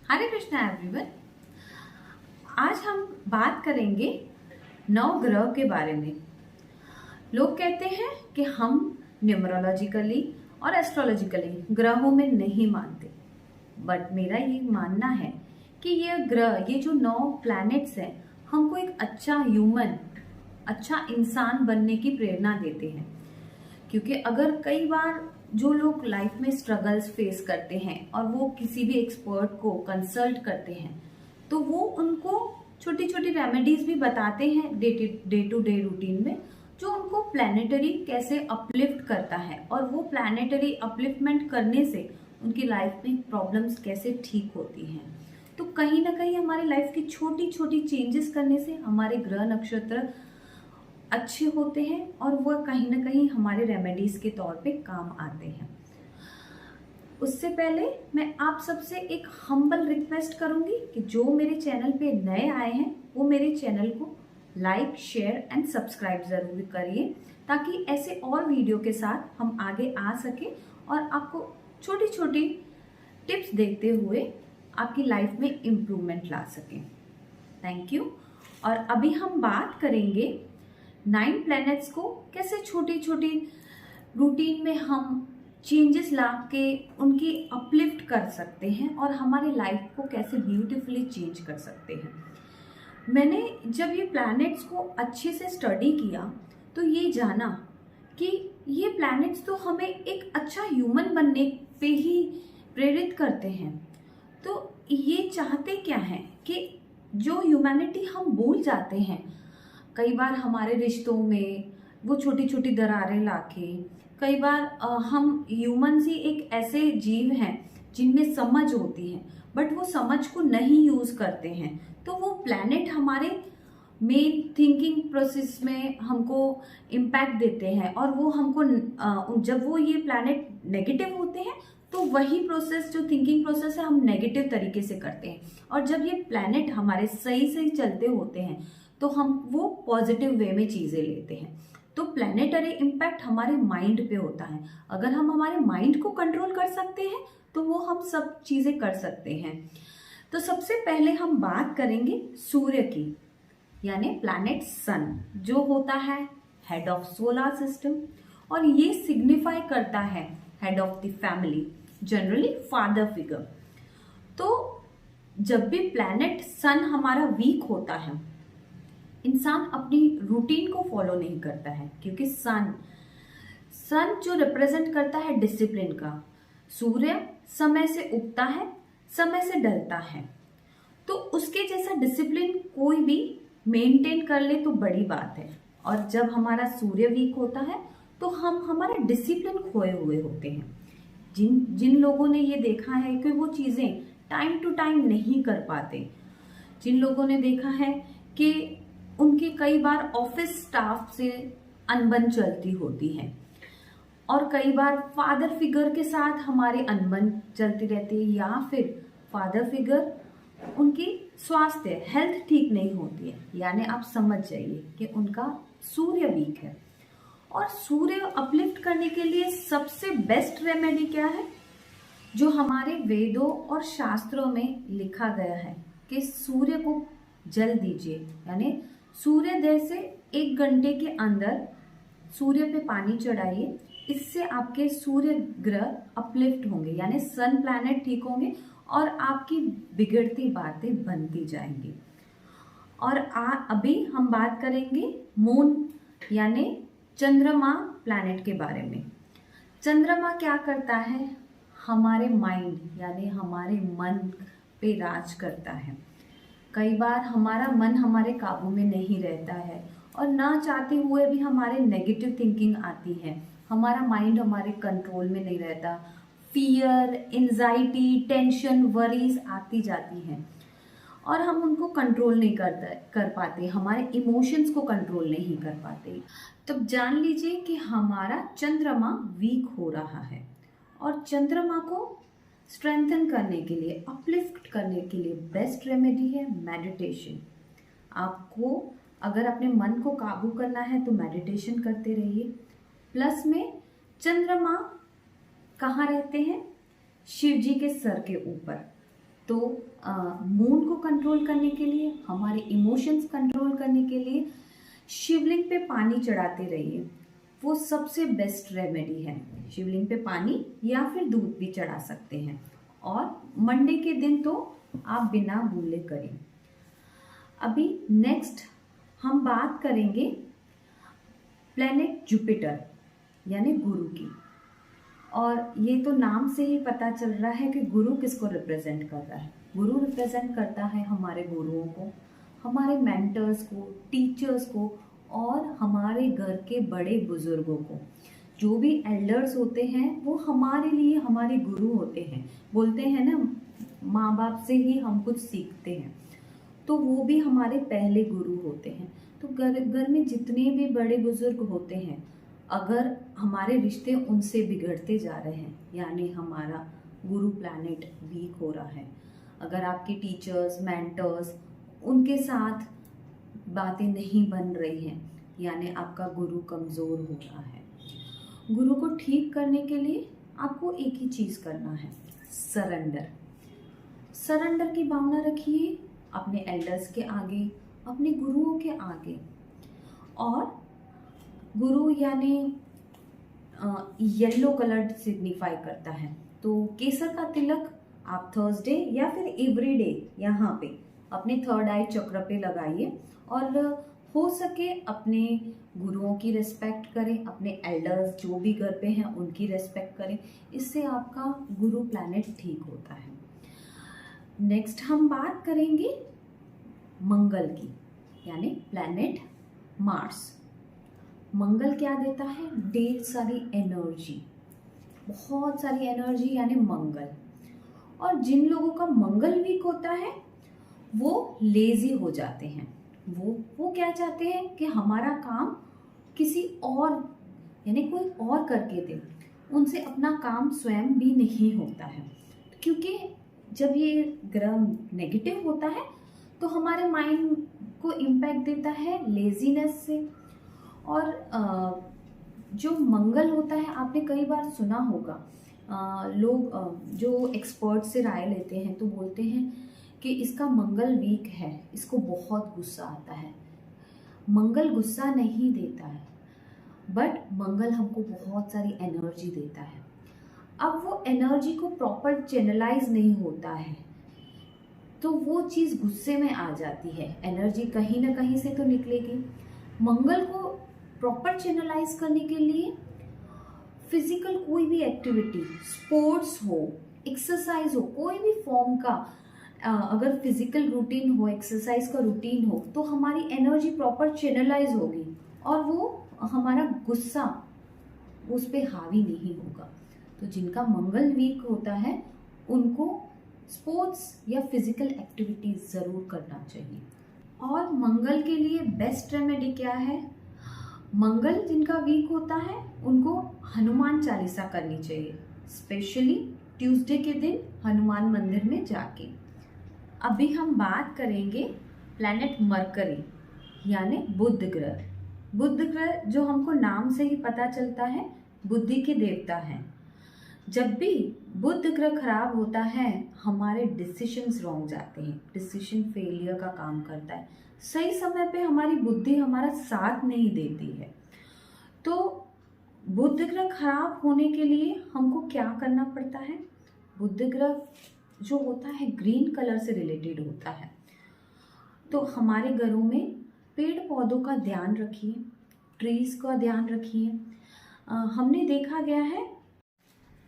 हरे Krishna everyone. आज हम बात करेंगे नवग्रह के बारे में। लोग कहते हैं कि हम न्यूमरोलॉजिकली और एस्ट्रोलॉजिकली ग्रहों में नहीं मानते, बट मेरा ये मानना है कि ये ग्रह, ये जो 9 प्लैनेट्स हैं, हमको एक अच्छा ह्यूमन, अच्छा इंसान बनने की प्रेरणा देते हैं। क्योंकि अगर कई बार जो लोग लाइफ में स्ट्रगल्स फेस करते हैं और वो किसी भी एक्सपर्ट को कंसल्ट करते हैं, तो वो उनको छोटी छोटी रेमेडीज भी बताते हैं डे टू डे रूटीन में, जो उनको प्लानिटरी कैसे अपलिफ्ट करता है और वो प्लानिटरी अपलिफ्टमेंट करने से उनकी लाइफ में प्रॉब्लम्स कैसे ठीक होती हैं। तो कहीं ना कहीं हमारी लाइफ की छोटी छोटी चेंजेस करने से हमारे ग्रह नक्षत्र अच्छे होते हैं और वह कहीं ना कहीं हमारे रेमेडीज के तौर पे काम आते हैं। उससे पहले मैं आप सबसे एक हम्बल रिक्वेस्ट करूंगी कि जो मेरे चैनल पे नए आए हैं वो मेरे चैनल को लाइक, शेयर एंड सब्सक्राइब जरूर करिए, ताकि ऐसे और वीडियो के साथ हम आगे आ सके और आपको छोटी छोटी टिप्स देते हुए आपकी लाइफ में इम्प्रूवमेंट ला सकें। Thank you. और अभी हम बात करेंगे 9 प्लैनेट्स को कैसे छोटी छोटी रूटीन में हम चेंजेस ला के उनकी अपलिफ्ट कर सकते हैं और हमारी लाइफ को कैसे ब्यूटीफुली चेंज कर सकते हैं। मैंने जब ये प्लैनेट्स को अच्छे से स्टडी किया तो ये जाना कि ये प्लैनेट्स तो हमें एक अच्छा ह्यूमन बनने पे ही प्रेरित करते हैं। तो ये चाहते क्या हैं कि जो ह्यूमैनिटी हम भूल जाते हैं कई बार हमारे रिश्तों में, वो छोटी छोटी दरारें लाके, कई बार हम ह्यूमन्स ही एक ऐसे जीव हैं जिनमें समझ होती है, बट वो समझ को नहीं यूज करते हैं। तो वो प्लैनेट हमारे मेन थिंकिंग प्रोसेस में हमको इम्पैक्ट देते हैं और वो हमको जब वो ये प्लैनेट नेगेटिव होते हैं तो वही प्रोसेस, जो थिंकिंग प्रोसेस है, हम नेगेटिव तरीके से करते हैं। और जब ये प्लैनेट हमारे सही सही चलते होते हैं तो हम वो पॉजिटिव वे में चीजें लेते हैं। तो प्लैनेटरी इम्पैक्ट हमारे माइंड पे होता है। अगर हम हमारे माइंड को कंट्रोल कर सकते हैं तो वो हम सब चीजें कर सकते हैं। तो सबसे पहले हम बात करेंगे सूर्य की, यानी प्लैनेट सन, जो होता है हेड ऑफ सोलर सिस्टम और ये सिग्निफाई करता है head of the family, generally father figure. तो जब भी प्लैनेट सन हमारा वीक होता है, इंसान अपनी रूटीन को फॉलो नहीं करता है, क्योंकि सन जो रिप्रेजेंट करता है डिसिप्लिन का। सूर्य समय से उगता है, समय से ढलता है, तो उसके जैसा डिसिप्लिन कोई भी मेंटेन कर ले तो बड़ी बात है। और जब हमारा सूर्य वीक होता है तो हम हमारा डिसिप्लिन खोए हुए होते हैं। जिन लोगों ने ये देखा है कि वो चीजें टाइम टू टाइम नहीं कर पाते, जिन लोगों ने देखा है कि उनके कई बार ऑफिस स्टाफ से अनबन चलती होती है और कई बार फादर फिगर के साथ हमारे अनबन चलती रहती है, या फिर फादर फिगर उनकी स्वास्थ्य हेल्थ ठीक नहीं होती है, यानी आप समझ जाइए कि उनका सूर्य वीक है। और सूर्य अपलिफ्ट करने के लिए सबसे बेस्ट रेमेडी क्या है, जो हमारे वेदों और शास्त्रों में लिखा गया है कि सूर्य को जल दीजिए, यानी सूर्योदय से 1 घंटे के अंदर सूर्य पे पानी चढ़ाइए। इससे आपके सूर्य ग्रह अपलिफ्ट होंगे, यानी सन प्लैनेट ठीक होंगे और आपकी बिगड़ती बातें बनती जाएंगी। और अभी हम बात करेंगे मून, यानी चंद्रमा प्लैनेट के बारे में। चंद्रमा क्या करता है, हमारे माइंड यानी हमारे मन पे राज करता है। कई बार हमारा मन हमारे काबू में नहीं रहता है और ना चाहते हुए भी हमारे नेगेटिव थिंकिंग आती है, हमारा माइंड हमारे कंट्रोल में नहीं रहता। फियर, एंजाइटी, टेंशन, वरीज आती जाती हैं और हम उनको कंट्रोल नहीं कर पाते, हमारे इमोशंस को कंट्रोल नहीं कर पाते। तब जान लीजिए कि हमारा चंद्रमा वीक हो रहा है। और चंद्रमा को स्ट्रेंथन करने के लिए, अपलिफ्ट करने के लिए बेस्ट रेमेडी है मेडिटेशन। आपको अगर अपने मन को काबू करना है तो मेडिटेशन करते रहिए। प्लस में चंद्रमा कहाँ रहते हैं, शिव जी के सर के ऊपर, तो मूड को कंट्रोल करने के लिए, हमारे इमोशंस कंट्रोल करने के लिए शिवलिंग पे पानी चढ़ाते रहिए। वो सबसे बेस्ट रेमेडी है। शिवलिंग पे पानी या फिर दूध भी चढ़ा सकते हैं। और मंडे के दिन तो आप बिना भूले करें। अभी नेक्स्ट हम बात करेंगे प्लैनेट जुपिटर यानी गुरु की। और ये तो नाम से ही पता चल रहा है कि गुरु किसको रिप्रेजेंट कर रहा है। गुरु रिप्रेजेंट करता है हमारे गुरुओं को, हमारे मेंटर्स को, टीचर्स को और हमारे घर के बड़े बुजुर्गों को। जो भी एल्डर्स होते हैं वो हमारे लिए हमारे गुरु होते हैं। बोलते हैं ना, माँ बाप से ही हम कुछ सीखते हैं, तो वो भी हमारे पहले गुरु होते हैं। तो घर में जितने भी बड़े बुजुर्ग होते हैं, अगर हमारे रिश्ते उनसे बिगड़ते जा रहे हैं यानी हमारा गुरु प्लैनेट वीक हो रहा है, अगर आपके टीचर्स, मेंटर्स, उनके साथ बातें नहीं बन रही हैं, यानी आपका गुरु कमज़ोर हो रहा है। गुरु को ठीक करने के लिए आपको एक ही चीज़ करना है, सरेंडर। सरेंडर की भावना रखिए अपने एल्डर्स के आगे, अपने गुरुओं के आगे। और गुरु यानी येलो कलर सिग्निफाई करता है, तो केसर का तिलक आप थर्सडे या फिर एवरीडे यहाँ पे अपने थर्ड आई चक्र पे लगाइए। और हो सके अपने गुरुओं की रिस्पेक्ट करें, अपने एल्डर्स जो भी घर पे हैं उनकी रिस्पेक्ट करें। इससे आपका गुरु प्लैनेट ठीक होता है। नेक्स्ट हम बात करेंगे मंगल की, यानी प्लैनेट मार्स। मंगल क्या देता है? ढेर सारी एनर्जी, बहुत सारी एनर्जी यानी मंगल। और जिन लोगों का मंगल वीक होता है वो लेजी हो जाते हैं। वो क्या चाहते हैं कि हमारा काम किसी और यानी कोई और करके दे, उनसे अपना काम स्वयं भी नहीं होता है। क्योंकि जब ये ग्रह नेगेटिव होता है तो हमारे माइंड को इम्पैक्ट देता है लेजीनेस से। और जो मंगल होता है, आपने कई बार सुना होगा, लोग जो एक्सपर्ट से राय लेते हैं तो बोलते हैं कि इसका मंगल वीक है, इसको बहुत गुस्सा आता है। मंगल गुस्सा नहीं देता है, बट मंगल हमको बहुत सारी एनर्जी देता है। अब वो एनर्जी को प्रॉपर चैनलाइज नहीं होता है तो वो चीज़ गुस्से में आ जाती है। एनर्जी कहीं ना कहीं से तो निकलेगी। मंगल को प्रॉपर चैनलाइज करने के लिए फिजिकल कोई भी एक्टिविटी, स्पोर्ट्स हो, एक्सरसाइज हो, कोई भी फॉर्म का अगर फिजिकल रूटीन हो, एक्सरसाइज का रूटीन हो, तो हमारी एनर्जी प्रॉपर चैनलाइज होगी और वो हमारा गुस्सा उस पर हावी नहीं होगा। तो जिनका मंगल वीक होता है उनको स्पोर्ट्स या फिजिकल एक्टिविटी ज़रूर करना चाहिए। और मंगल के लिए बेस्ट रेमेडी क्या है? मंगल जिनका वीक होता है उनको हनुमान चालीसा करनी चाहिए, स्पेशली ट्यूसडे के दिन हनुमान मंदिर में जाके। अभी हम बात करेंगे प्लैनेट मरकरी यानी बुध ग्रह। बुध ग्रह जो हमको नाम से ही पता चलता है बुद्धि के देवता हैं। जब भी बुध ग्रह खराब होता है हमारे डिसीजंस रॉन्ग जाते हैं, डिसीजन फेलियर का काम करता है। सही समय पे हमारी बुद्धि हमारा साथ नहीं देती है। तो बुध ग्रह खराब होने के लिए हमको क्या करना पड़ता है? बुध ग्रह जो होता है ग्रीन कलर से रिलेटेड होता है, तो हमारे घरों में पेड़ पौधों का ध्यान रखिए, ट्रीज का ध्यान रखिए। हमने देखा गया है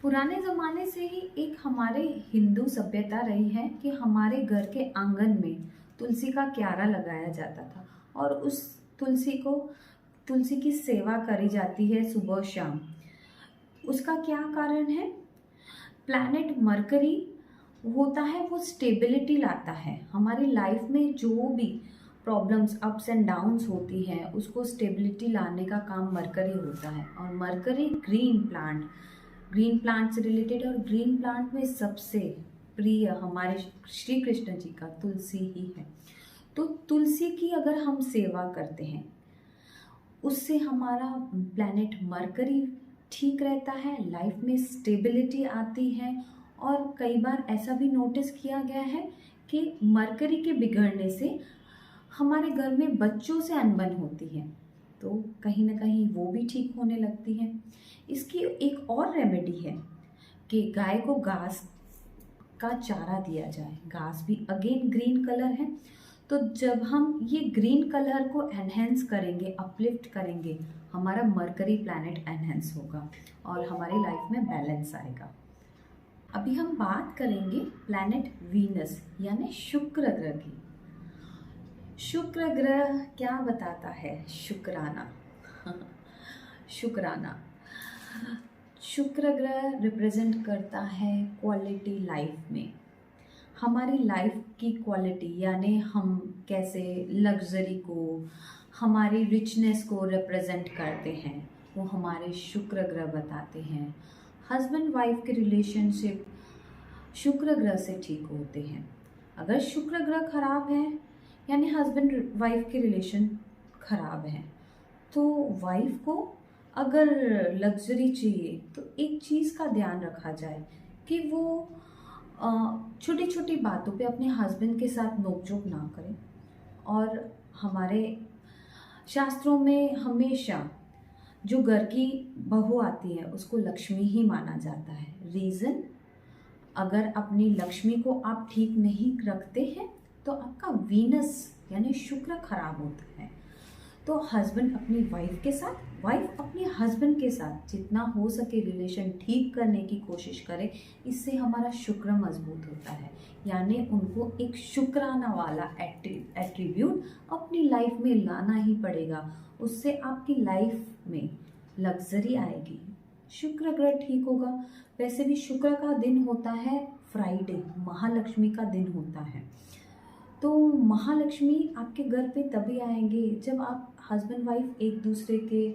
पुराने ज़माने से ही एक हमारे हिंदू सभ्यता रही है कि हमारे घर के आंगन में तुलसी का क्यारा लगाया जाता था और उस तुलसी की सेवा करी जाती है सुबह शाम। उसका क्या कारण है? प्लैनेट मरकरी होता है वो स्टेबिलिटी लाता है। हमारी लाइफ में जो भी प्रॉब्लम्स, अप्स एंड डाउन्स होती हैं, उसको स्टेबिलिटी लाने का काम मरकरी होता है। और मरकरी ग्रीन प्लांट से रिलेटेड, और ग्रीन प्लांट में सबसे प्रिय हमारे श्री कृष्ण जी का तुलसी ही है। तो तुलसी की अगर हम सेवा करते हैं उससे हमारा प्लैनेट मरकरी ठीक रहता है, लाइफ में स्टेबिलिटी आती है और कई बार ऐसा भी नोटिस किया गया है कि मरकरी के बिगड़ने से हमारे घर में बच्चों से अनबन होती है, तो कहीं ना कहीं वो भी ठीक होने लगती है। इसकी एक और रेमेडी है कि गाय को घास का चारा दिया जाए। घास भी अगेन ग्रीन कलर है, तो जब हम ये ग्रीन कलर को एनहेंस करेंगे, अपलिफ्ट करेंगे, हमारा मरकरी प्लैनेट एनहेंस होगा और हमारी लाइफ में बैलेंस आएगा। अभी हम बात करेंगे प्लैनेट वीनस यानी शुक्र ग्रह की। शुक्र ग्रह क्या बताता है? शुक्राना। शुक्राना। शुक्र ग्रह रिप्रेजेंट करता है क्वालिटी लाइफ में, हमारी लाइफ की क्वालिटी, यानी हम कैसे लग्जरी को, हमारी रिचनेस को रिप्रेजेंट करते हैं, वो हमारे शुक्र ग्रह बताते हैं। हस्बैंड वाइफ के रिलेशनशिप शुक्र ग्रह से ठीक होते हैं। अगर शुक्र ग्रह खराब है यानी हस्बैंड वाइफ के रिलेशन खराब है, तो वाइफ को अगर लग्जरी चाहिए तो एक चीज़ का ध्यान रखा जाए कि वो छोटी छोटी बातों पे अपने हस्बैंड के साथ नोकझोंक ना करें। और हमारे शास्त्रों में हमेशा जो घर की बहू आती है उसको लक्ष्मी ही माना जाता है। रीज़न, अगर अपनी लक्ष्मी को आप ठीक नहीं रखते हैं तो आपका वीनस यानी शुक्र खराब होता है। तो हस्बैंड अपनी वाइफ के साथ, वाइफ अपने हस्बैंड के साथ जितना हो सके रिलेशन ठीक करने की कोशिश करे, इससे हमारा शुक्र मजबूत होता है। यानी उनको एक शुक्राना वाला एट्रीब्यूट अपनी लाइफ में लाना ही पड़ेगा, उससे आपकी लाइफ में लग्जरी आएगी, शुक्र ग्रह ठीक होगा। वैसे भी शुक्र का दिन होता है फ्राइडे, महालक्ष्मी का दिन होता है। तो महालक्ष्मी आपके घर पे तभी आएंगे जब आप हस्बैंड वाइफ एक दूसरे के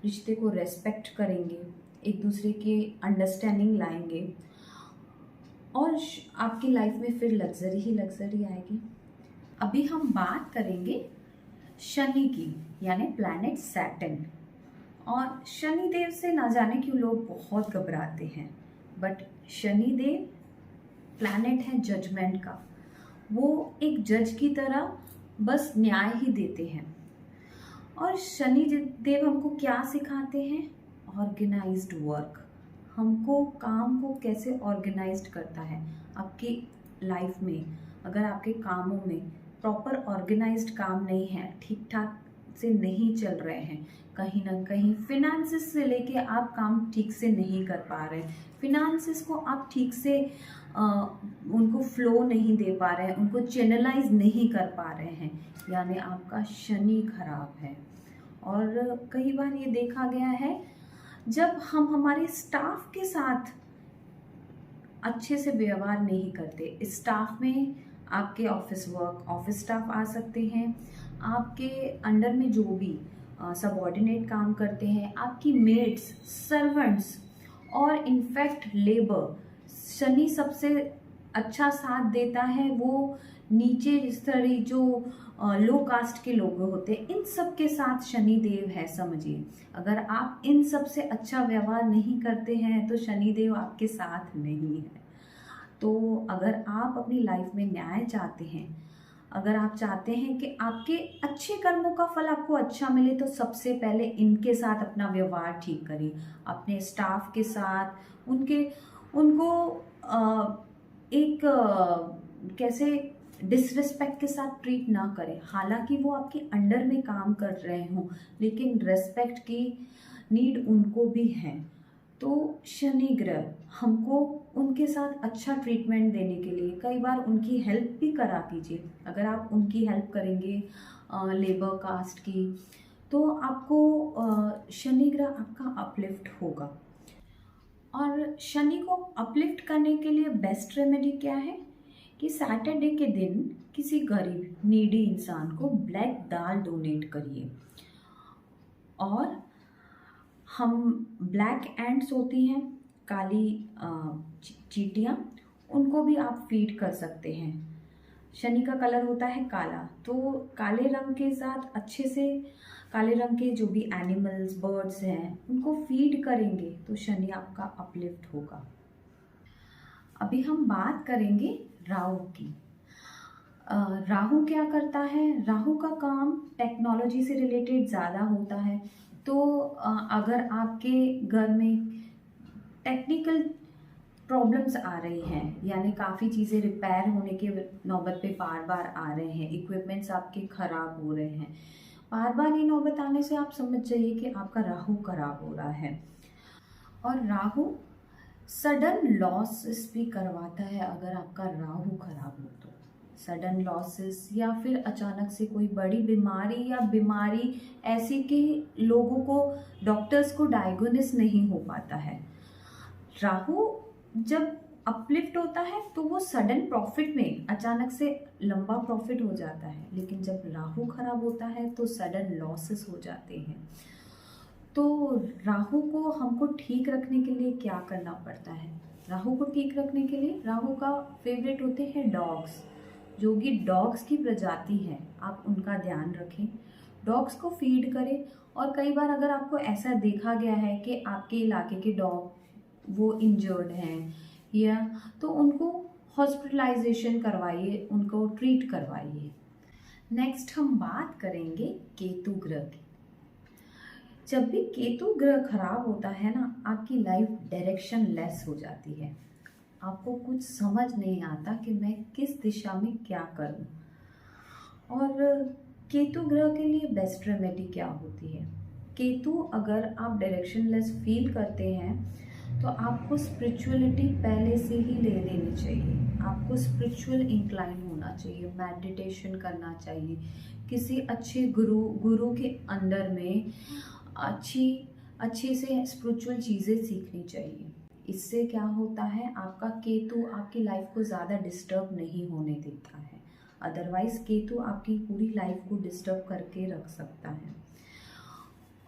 रिश्ते को रेस्पेक्ट करेंगे, एक दूसरे के अंडरस्टैंडिंग लाएंगे, और आपकी लाइफ में फिर लग्जरी ही लग्जरी आएगी। अभी हम बात करेंगे शनि की, यानी प्लैनेट सैटर्न। और शनि देव से ना जाने क्यों लोग बहुत घबराते हैं, बट शनि देव प्लैनेट है जजमेंट का। वो एक जज की तरह बस न्याय ही देते हैं। और शनि देव हमको क्या सिखाते हैं? Organised work. हमको काम को कैसे ऑर्गेनाइज्ड करता है। आपकी लाइफ में अगर आपके कामों में प्रॉपर ऑर्गेनाइज्ड काम नहीं है, ठीक ठाक से नहीं चल रहे हैं, कहीं ना कहीं फिनांसिस से लेके आप काम ठीक से नहीं कर पा रहे, फिनांसिस को आप ठीक से उनको फ्लो नहीं दे पा रहे हैं, उनको चैनलाइज नहीं कर पा रहे हैं, यानी आपका शनि खराब है। और कई बार ये देखा गया है जब हम हमारे स्टाफ के साथ अच्छे से व्यवहार नहीं करते, स्टाफ में आपके ऑफिस वर्क, ऑफिस स्टाफ आ सकते हैं, आपके अंडर में जो भी सबऑर्डिनेट काम करते हैं, आपकी मेड्स, सर्वेंट्स और इनफैक्ट लेबर। शनि सबसे अच्छा साथ देता है वो नीचे स्तरीय जो लो कास्ट के लोग होते हैं, इन सब के साथ शनि देव है, समझिए। अगर आप इन सब से अच्छा व्यवहार नहीं करते हैं तो शनि देव आपके साथ नहीं है। तो अगर आप अपनी लाइफ में न्याय चाहते हैं, अगर आप चाहते हैं कि आपके अच्छे कर्मों का फल आपको अच्छा मिले, तो सबसे पहले इनके साथ अपना व्यवहार ठीक करिए। अपने स्टाफ के साथ उनको एक कैसे डिसरिस्पेक्ट के साथ ट्रीट ना करें। हालांकि वो आपके अंडर में काम कर रहे हों, लेकिन रेस्पेक्ट की नीड उनको भी है। तो शनि ग्रह हमको उनके साथ अच्छा ट्रीटमेंट देने के लिए कई बार उनकी हेल्प भी करा कीजिए। अगर आप उनकी हेल्प करेंगे लेबर कास्ट की, तो आपको शनि ग्रह आपका अपलिफ्ट होगा। और शनि को अपलिफ्ट करने के लिए बेस्ट रेमेडी क्या है कि सैटरडे के दिन किसी गरीब नीडी इंसान को ब्लैक दाल डोनेट करिए। और हम ब्लैक एंड्स होती हैं, काली चींटियाँ, उनको भी आप फीड कर सकते हैं। शनि का कलर होता है काला, तो काले रंग के साथ अच्छे से काले रंग के जो भी एनिमल्स, बर्ड्स हैं, उनको फीड करेंगे तो शनि आपका अपलिफ्ट होगा। अभी हम बात करेंगे राहु की। राहु क्या करता है? राहु का काम टेक्नोलॉजी से रिलेटेड ज़्यादा होता है। तो अगर आपके घर में टेक्निकल प्रॉब्लम्स आ रही हैं, यानी काफ़ी चीज़ें रिपेयर होने के नौबत पे बार बार आ रहे हैं, इक्विपमेंट्स आपके ख़राब हो रहे हैं, बार बार ये नौबत आने से आप समझ जाइए कि आपका राहु खराब हो रहा है। और राहु सडन लॉसेस भी करवाता है। अगर आपका राहु खराब हो तो सडन लॉसेस, या फिर अचानक से कोई बड़ी बीमारी, या बीमारी ऐसी कि लोगों को, डॉक्टर्स को डायग्नोसिस नहीं हो पाता है। राहु जब अपलिफ्ट होता है तो वो सडन प्रॉफिट में अचानक से लंबा प्रॉफिट हो जाता है, लेकिन जब राहु खराब होता है तो सडन लॉसेस हो जाते हैं। तो राहु को हमको ठीक रखने के लिए क्या करना पड़ता है? राहु को ठीक रखने के लिए राहु का फेवरेट होते हैं डॉग्स, जो कि डॉग्स की प्रजाति है, आप उनका ध्यान रखें, डॉग्स को फीड करें। और कई बार अगर आपको ऐसा देखा गया है कि आपके इलाके के डॉग वो इंजर्ड हैं, या तो उनको हॉस्पिटलाइजेशन करवाइए, उनको ट्रीट करवाइए। नेक्स्ट हम बात करेंगे केतु ग्रह की। जब भी केतु ग्रह खराब होता है ना, आपकी लाइफ डायरेक्शन लेस हो जाती है। आपको कुछ समझ नहीं आता कि मैं किस दिशा में क्या करूं। और केतु ग्रह के लिए बेस्ट रेमेडी क्या होती है? केतु अगर आप डायरेक्शन लेस फील करते हैं तो आपको स्पिरिचुअलिटी पहले से ही ले लेनी चाहिए। आपको स्पिरिचुअल इंक्लाइन होना चाहिए, मेडिटेशन करना चाहिए, किसी अच्छे गुरु के अंडर में अच्छे से स्पिरिचुअल चीज़ें सीखनी चाहिए। इससे क्या होता है, आपका केतु आपकी लाइफ को ज़्यादा डिस्टर्ब नहीं होने देता है। अदरवाइज केतु आपकी पूरी लाइफ को डिस्टर्ब करके रख सकता है।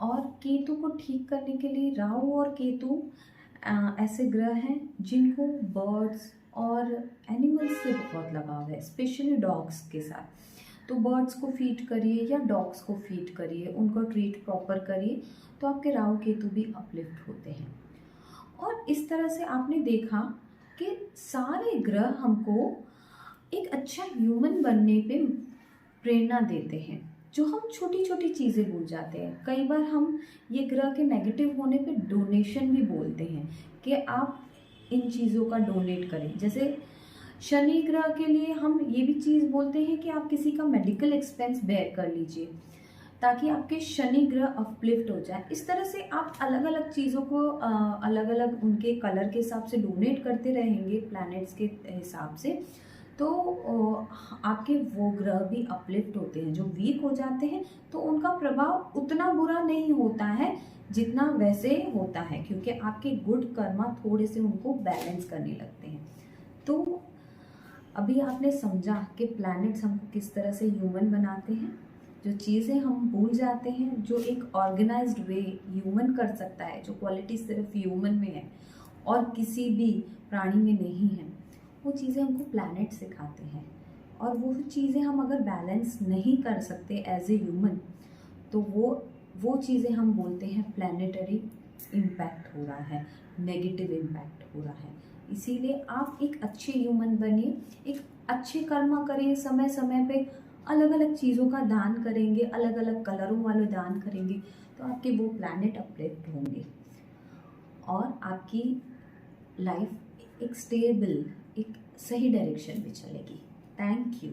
और केतु को ठीक करने के लिए राहु और केतु ऐसे ग्रह हैं जिनको बर्ड्स और एनिमल्स से बहुत लगाव है, स्पेशली डॉग्स के साथ। तो बर्ड्स को फीड करिए या डॉग्स को फीड करिए, उनको ट्रीट प्रॉपर करिए, तो आपके राहु केतु भी अपलिफ्ट होते हैं। और इस तरह से आपने देखा कि सारे ग्रह हमको एक अच्छा ह्यूमन बनने पे प्रेरणा देते हैं, जो हम छोटी छोटी चीज़ें भूल जाते हैं। कई बार हम ये ग्रह के नेगेटिव होने पे डोनेशन भी बोलते हैं कि आप इन चीज़ों का डोनेट करें। जैसे शनि ग्रह के लिए हम ये भी चीज़ बोलते हैं कि आप किसी का मेडिकल एक्सपेंस बेयर कर लीजिए, ताकि आपके शनि ग्रह अपलिफ्ट हो जाए। इस तरह से आप अलग अलग चीज़ों को अलग अलग उनके कलर के हिसाब से डोनेट करते रहेंगे, प्लैनेट्स के हिसाब से, तो आपके वो ग्रह भी अपलिफ्ट होते हैं। जो वीक हो जाते हैं तो उनका प्रभाव उतना बुरा नहीं होता है जितना वैसे होता है, क्योंकि आपके गुड कर्मा थोड़े से उनको बैलेंस करने लगते हैं। तो अभी आपने समझा कि प्लैनेट्स हमको किस तरह से ह्यूमन बनाते हैं। जो चीज़ें हम भूल जाते हैं, जो एक ऑर्गेनाइज्ड वे ह्यूमन कर सकता है, जो क्वालिटी सिर्फ ह्यूमन में है और किसी भी प्राणी में नहीं है, वो चीज़ें हमको प्लैनेट सिखाते हैं। और वो चीज़ें हम अगर बैलेंस नहीं कर सकते एज ए ह्यूमन, तो वो चीज़ें हम बोलते हैं प्लैनेटरी इम्पैक्ट हो रहा है, नेगेटिव इम्पैक्ट हो रहा है। इसीलिए आप एक अच्छे ह्यूमन बनिए, एक अच्छे कर्म करिए, समय समय पे अलग अलग चीज़ों का दान करेंगे, अलग अलग कलरों वाले दान करेंगे, तो आपके वो प्लैनेट अपलिफ्ट होंगे और आपकी लाइफ एक स्टेबल, एक सही डायरेक्शन में चलेगी। Thank you.